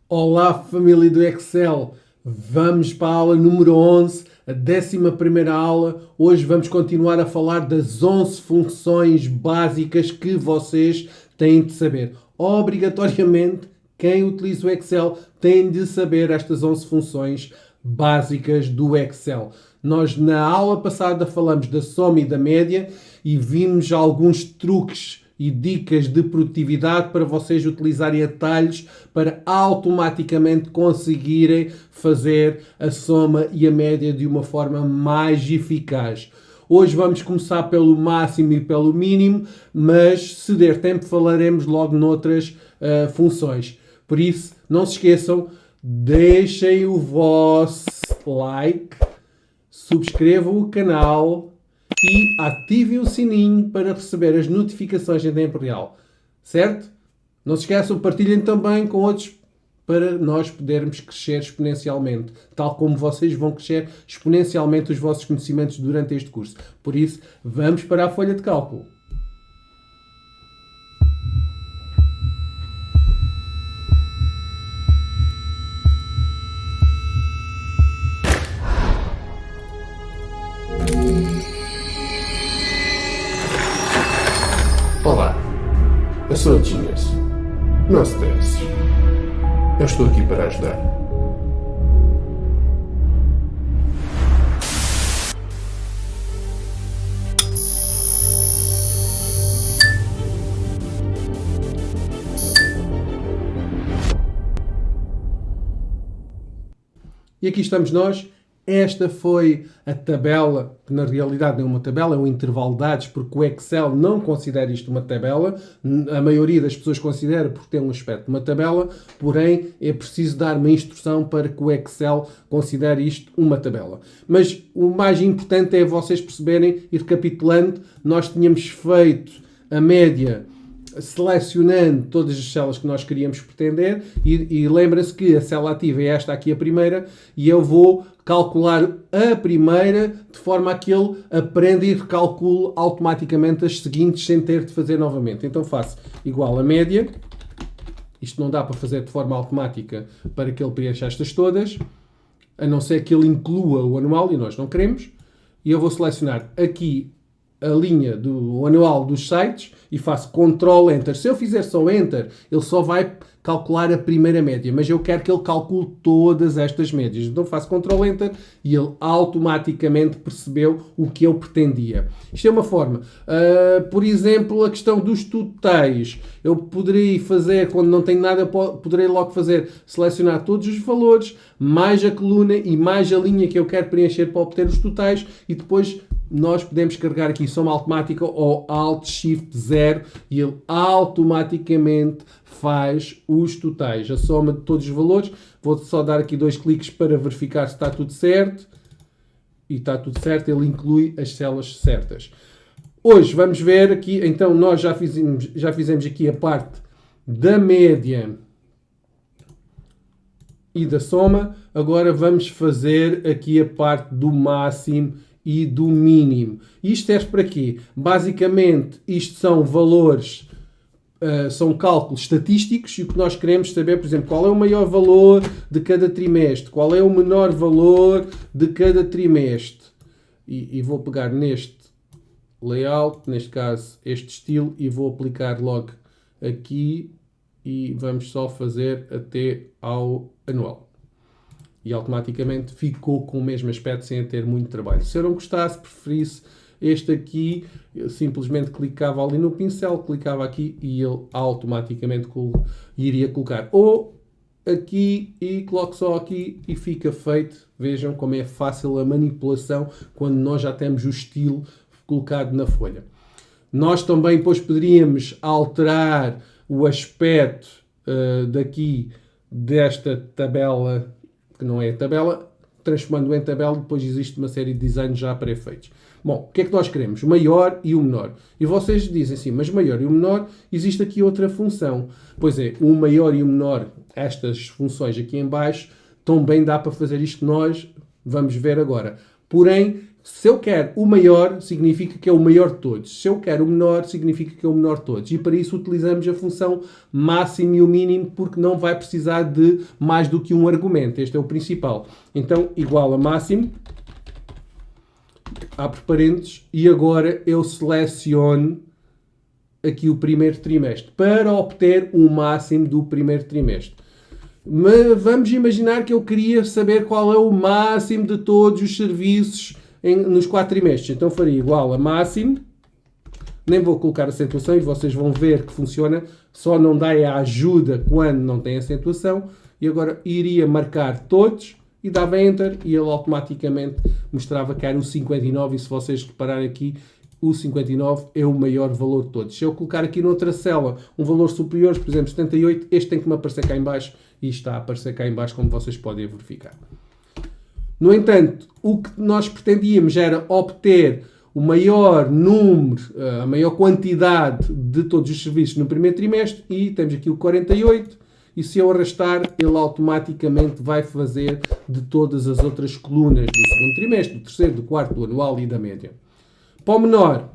Olá, família do Excel! Vamos para a aula número 11, a 11ª aula. Hoje vamos continuar a falar das 11 funções básicas que vocês têm de saber. Obrigatoriamente, quem utiliza o Excel tem de saber estas 11 funções básicas do Excel. Nós, na aula passada, falamos da soma e da média e vimos alguns truques e dicas de produtividade para vocês utilizarem atalhos para automaticamente conseguirem fazer a soma e a média de uma forma mais eficaz. Hoje vamos começar pelo máximo e pelo mínimo, mas se der tempo falaremos logo noutras funções. Por isso, não se esqueçam, deixem o vosso like, subscrevam o canal e ativem o sininho para receber as notificações em tempo real. Certo? Não se esqueçam, partilhem também com outros para nós podermos crescer exponencialmente, tal como vocês vão crescer exponencialmente os vossos conhecimentos durante este curso. Por isso, vamos para a folha de cálculo. Olá, eu sou o Genius. Não se stresses. Eu estou aqui para ajudar. E aqui estamos nós. Esta foi a tabela, que na realidade não é uma tabela, é um intervalo de dados, porque o Excel não considera isto uma tabela. A maioria das pessoas considera porque tem um aspecto de uma tabela, porém é preciso dar uma instrução para que o Excel considere isto uma tabela. Mas o mais importante é vocês perceberem, e recapitulando, nós tínhamos feito a média selecionando todas as células que nós queríamos pretender e lembrem-se que a célula ativa é esta aqui, a primeira, e eu vou calcular a primeira de forma a que ele aprenda e recalcule automaticamente as seguintes sem ter de fazer novamente. Então faço igual a média. Isto não dá para fazer de forma automática para que ele preencha estas todas, a não ser que ele inclua o anual e nós não queremos. E eu vou selecionar aqui a linha do anual dos sites e faço Ctrl Enter. Se eu fizer só Enter, ele só vai calcular a primeira média, mas eu quero que ele calcule todas estas médias. Então faço Ctrl Enter e ele automaticamente percebeu o que eu pretendia. Isto é uma forma. Por exemplo, a questão dos totais. Eu poderia fazer, quando não tenho nada, poderei logo fazer, selecionar todos os valores, mais a coluna e mais a linha que eu quero preencher para obter os totais e depois nós podemos carregar aqui soma automática ou Alt Shift 0 e ele automaticamente faz os totais, a soma de todos os valores. Vou só dar aqui 2 cliques para verificar se está tudo certo. E está tudo certo, ele inclui as células certas. Hoje vamos ver aqui, então nós já fizemos aqui a parte da média e da soma. Agora vamos fazer aqui a parte do máximo e do mínimo. Isto serve para quê? Basicamente, isto são valores, são cálculos estatísticos e o que nós queremos saber, por exemplo, qual é o maior valor de cada trimestre, qual é o menor valor de cada trimestre. E vou pegar neste layout, neste caso este estilo, e vou aplicar logo aqui e vamos só fazer até ao anual. E automaticamente ficou com o mesmo aspecto sem ter muito trabalho. Se eu não gostasse, preferisse este aqui, eu simplesmente clicava ali no pincel, clicava aqui e ele automaticamente iria colocar. Ou aqui e coloco só aqui e fica feito. Vejam como é fácil a manipulação quando nós já temos o estilo colocado na folha. Nós também depois poderíamos alterar o aspecto daqui desta tabela, que não é tabela, transformando em tabela, depois existe uma série de designs já pré-feitos. Bom, o que é que nós queremos? O maior e o menor. E vocês dizem assim, mas o maior e o menor, existe aqui outra função. Pois é, o maior e o menor, estas funções aqui em baixo, também dá para fazer isto que nós vamos ver agora. Porém, Se eu quero o maior, significa que é o maior de todos. Se eu quero o menor, significa que é o menor de todos. E para isso utilizamos a função máximo e o mínimo, porque não vai precisar de mais do que um argumento. Este é o principal. Então, igual a máximo, abre parênteses, e agora eu seleciono aqui o primeiro trimestre, para obter o máximo do primeiro trimestre. Mas vamos imaginar que eu queria saber qual é o máximo de todos os serviços nos 4 trimestres. Então faria igual a máximo, nem vou colocar acentuação e vocês vão ver que funciona, só não dá a ajuda quando não tem acentuação, e agora iria marcar todos e dava Enter e ele automaticamente mostrava que era o 59, e se vocês repararem aqui, o 59 é o maior valor de todos. Se eu colocar aqui noutra célula um valor superior, por exemplo 78, este tem que me aparecer cá em baixo e está a aparecer cá em baixo, como vocês podem verificar. No entanto, o que nós pretendíamos era obter o maior número, a maior quantidade de todos os serviços no primeiro trimestre, e temos aqui o 48, e se eu arrastar, ele automaticamente vai fazer de todas as outras colunas do segundo trimestre, do terceiro, do quarto, do anual e da média. Para o menor,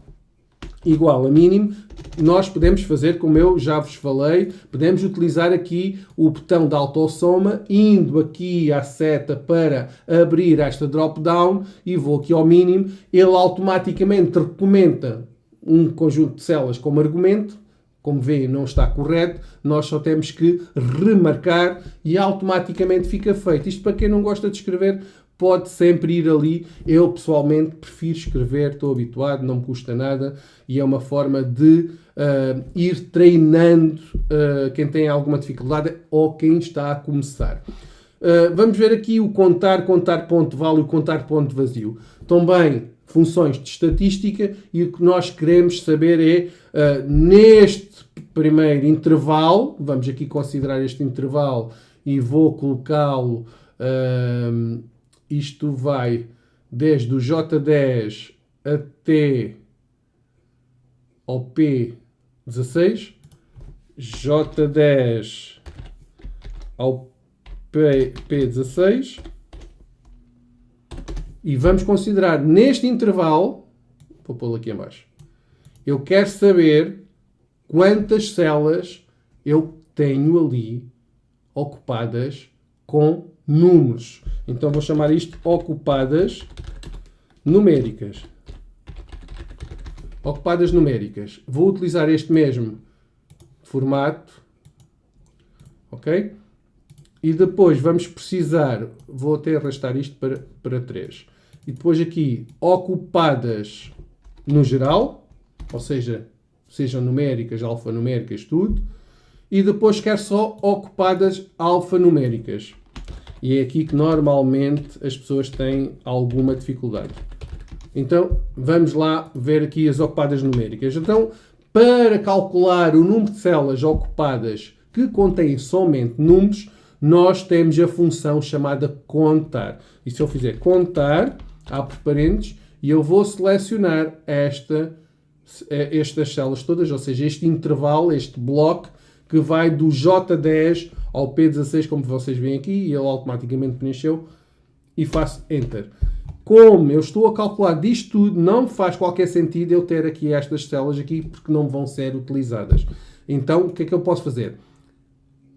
igual a mínimo, nós podemos fazer, como eu já vos falei, podemos utilizar aqui o botão da autossoma, indo aqui à seta para abrir esta drop-down e vou aqui ao mínimo, ele automaticamente recomenda um conjunto de células como argumento, como veem não está correto, nós só temos que remarcar e automaticamente fica feito. Isto para quem não gosta de escrever, pode sempre ir ali. Eu, pessoalmente, prefiro escrever, estou habituado, não me custa nada e é uma forma de ir treinando quem tem alguma dificuldade ou quem está a começar. Vamos ver aqui o contar ponto vale e o contar ponto vazio. Também funções de estatística, e o que nós queremos saber é, neste primeiro intervalo, vamos aqui considerar este intervalo e vou colocá-lo, isto vai desde o J10 até ao P16, J10 ao P16, e vamos considerar neste intervalo, vou pô-lo aqui em baixo, eu quero saber quantas células eu tenho ali ocupadas com números. Então vou chamar isto ocupadas numéricas. Ocupadas numéricas. Vou utilizar este mesmo formato. Ok? E depois vamos precisar, vou até arrastar isto para 3. E depois aqui, ocupadas no geral, ou seja, sejam numéricas, alfanuméricas, tudo. E depois quero só ocupadas alfanuméricas. E é aqui que normalmente as pessoas têm alguma dificuldade. Então, vamos lá ver aqui as ocupadas numéricas. Então, para calcular o número de células ocupadas que contêm somente números, nós temos a função chamada contar. E se eu fizer contar, abre parênteses, e eu vou selecionar estas células todas, ou seja, este intervalo, este bloco, que vai do J10 ao P16, como vocês veem aqui, e ele automaticamente preencheu, e faço Enter. Como eu estou a calcular disto tudo, não faz qualquer sentido eu ter aqui estas células aqui, porque não vão ser utilizadas. Então, o que é que eu posso fazer?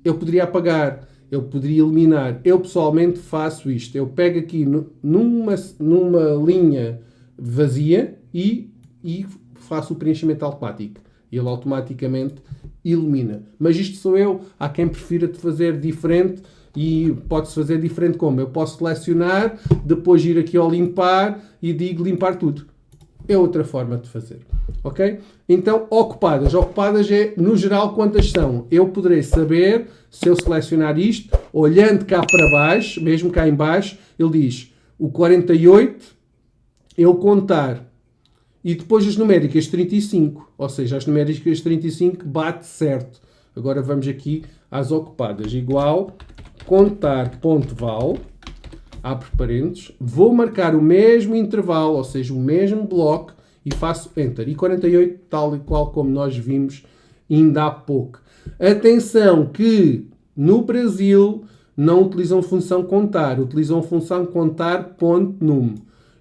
Eu poderia apagar, eu poderia eliminar. Eu, pessoalmente, faço isto. Eu pego aqui numa linha vazia e faço o preenchimento automático. Ele automaticamente elimina. Mas isto sou eu. Há quem prefira de fazer diferente e pode-se fazer diferente como? Eu posso selecionar, depois ir aqui ao limpar e digo limpar tudo. É outra forma de fazer. Ok? Então, ocupadas. Ocupadas é, no geral, quantas são? Eu poderei saber, se eu selecionar isto, olhando cá para baixo, mesmo cá em baixo, ele diz o 48, eu contar. E depois as numéricas 35. Ou seja, as numéricas 35 bate certo. Agora vamos aqui às ocupadas. Igual, contar.val, abre parênteses, vou marcar o mesmo intervalo, ou seja, o mesmo bloco, e faço Enter. E 48, tal e qual como nós vimos ainda há pouco. Atenção que no Brasil não utilizam função contar, utilizam função contar.num.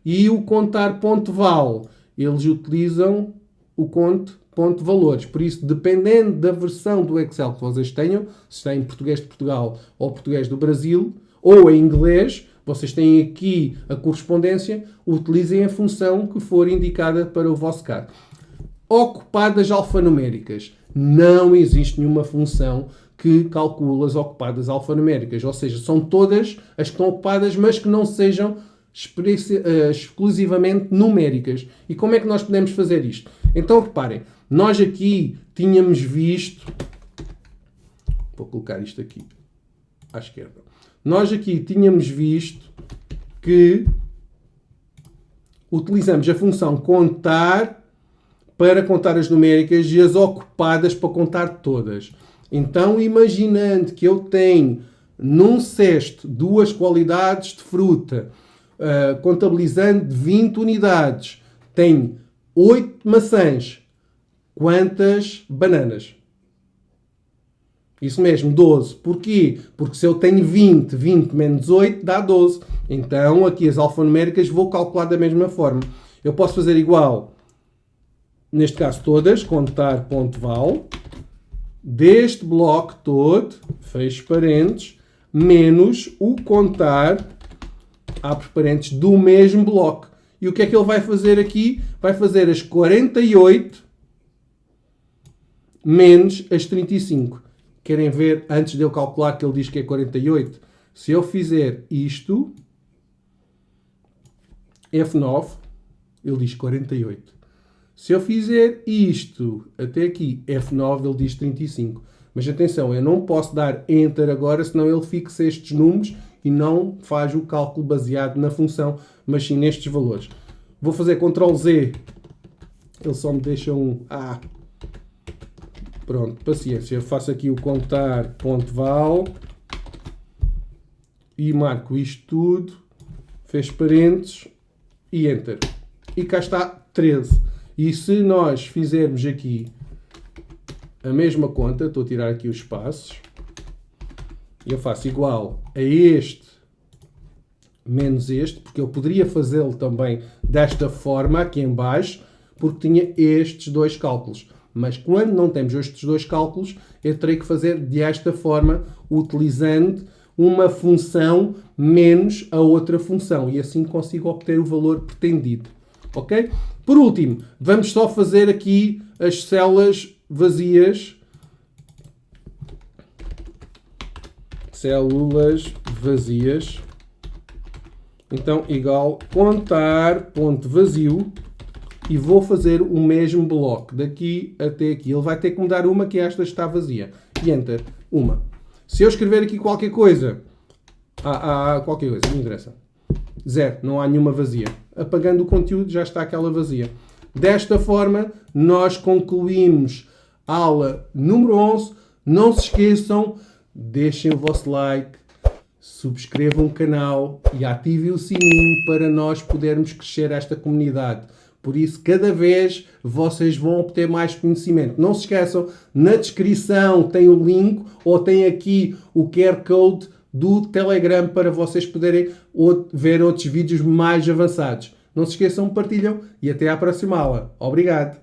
E o contar ponto val, eles utilizam o conto ponto valores. Por isso, dependendo da versão do Excel que vocês tenham, se está em português de Portugal ou português do Brasil, ou em inglês, vocês têm aqui a correspondência, utilizem a função que for indicada para o vosso caso. Ocupadas alfanuméricas. Não existe nenhuma função que calcule as ocupadas alfanuméricas. Ou seja, são todas as que estão ocupadas, mas que não sejam exclusivamente numéricas. E como é que nós podemos fazer isto? Então, reparem, nós aqui tínhamos visto... Vou colocar isto aqui à esquerda. Nós aqui tínhamos visto que utilizamos a função contar para contar as numéricas e as ocupadas para contar todas. Então, imaginando que eu tenho num cesto 2 qualidades de fruta, contabilizando 20 unidades, tenho 8 maçãs. Quantas bananas? Isso mesmo, 12. Porquê? Porque se eu tenho 20 menos 8 dá 12. Então, aqui as alfanuméricas vou calcular da mesma forma. Eu posso fazer igual, neste caso todas, contar ponto val, deste bloco todo, fecho parênteses, menos o contar, abre parênteses, do mesmo bloco. E o que é que ele vai fazer aqui? Vai fazer as 48 menos as 35. Querem ver, antes de eu calcular que ele diz que é 48? Se eu fizer isto, F9, ele diz 48. Se eu fizer isto até aqui, F9, ele diz 35. Mas atenção, eu não posso dar Enter agora, senão ele fixa estes números e não faz o cálculo baseado na função, mas sim nestes valores. Vou fazer Ctrl Z, ele só me deixa um A. Pronto, paciência. Eu faço aqui o contar ponto val e marco isto tudo, fecho parênteses e Enter. E cá está 13. E se nós fizermos aqui a mesma conta, estou a tirar aqui os espaços, eu faço igual a este menos este, porque eu poderia fazê-lo também desta forma aqui em baixo, porque tinha estes 2 cálculos. Mas quando não temos estes 2 cálculos, eu terei que fazer desta forma, utilizando uma função menos a outra função. E assim consigo obter o valor pretendido. Ok? Por último, vamos só fazer aqui as células vazias. Células vazias. Então, igual contar ponto vazio. E vou fazer o mesmo bloco, daqui até aqui. Ele vai ter que mudar uma, que esta está vazia. E Enter, uma. Se eu escrever aqui qualquer coisa, qualquer coisa, não interessa. 0, não há nenhuma vazia. Apagando o conteúdo, já está aquela vazia. Desta forma, nós concluímos a aula número 11. Não se esqueçam, deixem o vosso like, subscrevam o canal e ativem o sininho para nós podermos crescer esta comunidade. Por isso, cada vez vocês vão obter mais conhecimento. Não se esqueçam, na descrição tem o link ou tem aqui o QR Code do Telegram para vocês poderem ver outros vídeos mais avançados. Não se esqueçam, partilham e até à próxima aula. Obrigado!